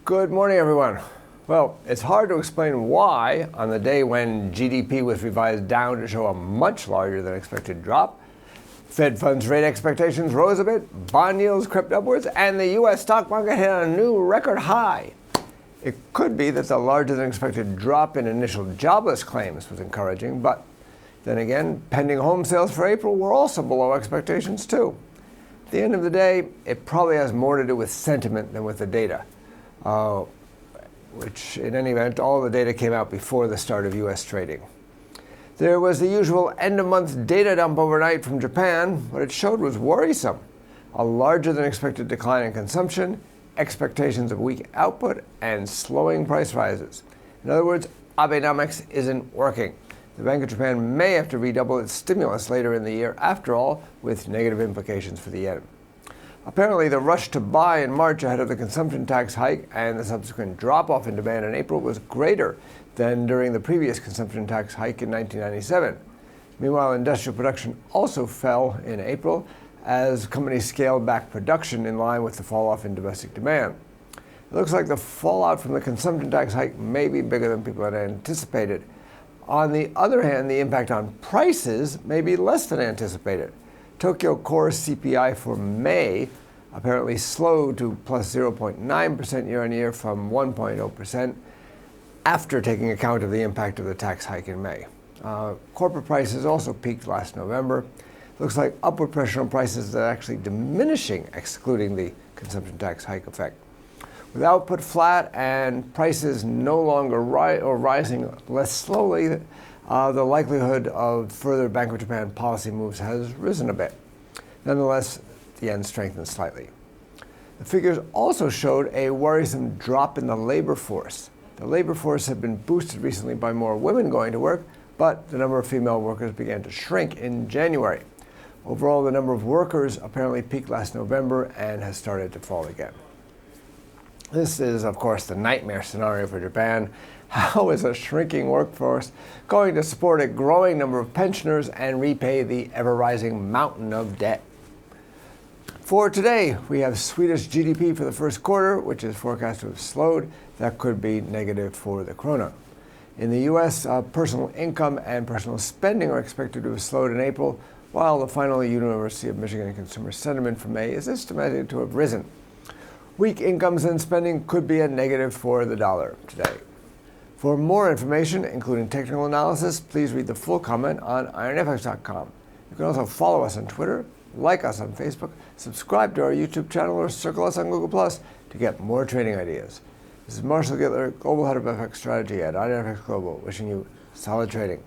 Good morning, everyone. Well, it's hard to explain why, on the day when GDP was revised down to show a much larger than expected drop, Fed funds rate expectations rose a bit, bond yields crept upwards, and the U.S. stock market hit a new record high. It could be that the larger than expected drop in initial jobless claims was encouraging, but then again, pending home sales for April were also below expectations too. At the end of the day, it probably has more to do with sentiment than with the data. Which, in any event, all the data came out before the start of U.S. trading. There was the usual end-of-month data dump overnight from Japan. What it showed was worrisome. A larger-than-expected decline in consumption, expectations of weak output, and slowing price rises. In other words, Abenomics isn't working. The Bank of Japan may have to redouble its stimulus later in the year, after all, with negative implications for the yen. Apparently, the rush to buy in March ahead of the consumption tax hike and the subsequent drop-off in demand in April was greater than during the previous consumption tax hike in 1997. Meanwhile, industrial production also fell in April as companies scaled back production in line with the fall-off in domestic demand. It looks like the fallout from the consumption tax hike may be bigger than people had anticipated. On the other hand, the impact on prices may be less than anticipated. Tokyo Core CPI for May apparently slowed to plus 0.9% year-on-year from 1.0% after taking account of the impact of the tax hike in May. Corporate prices also peaked last November. Looks like upward pressure on prices is actually diminishing, excluding the consumption tax hike effect. With output flat and prices no longer rising less slowly, the likelihood of further Bank of Japan policy moves has risen a bit. Nonetheless, the yen strengthened slightly. The figures also showed a worrisome drop in the labor force. The labor force had been boosted recently by more women going to work, but the number of female workers began to shrink in January. Overall, the number of workers apparently peaked last November and has started to fall again. This is, of course, the nightmare scenario for Japan. How is a shrinking workforce going to support a growing number of pensioners and repay the ever-rising mountain of debt? For today, we have Swedish GDP for the first quarter, which is forecast to have slowed. That could be negative for the krona. In the U.S., personal income and personal spending are expected to have slowed in April, while the final University of Michigan consumer sentiment for May is estimated to have risen. Weak incomes and spending could be a negative for the dollar today. For more information, including technical analysis, please read the full comment on IronFX.com. You can also follow us on Twitter, like us on Facebook, subscribe to our YouTube channel, or circle us on Google+ to get more trading ideas. This is Marshall Gittler, Global Head of FX Strategy at IronFX Global, wishing you solid trading.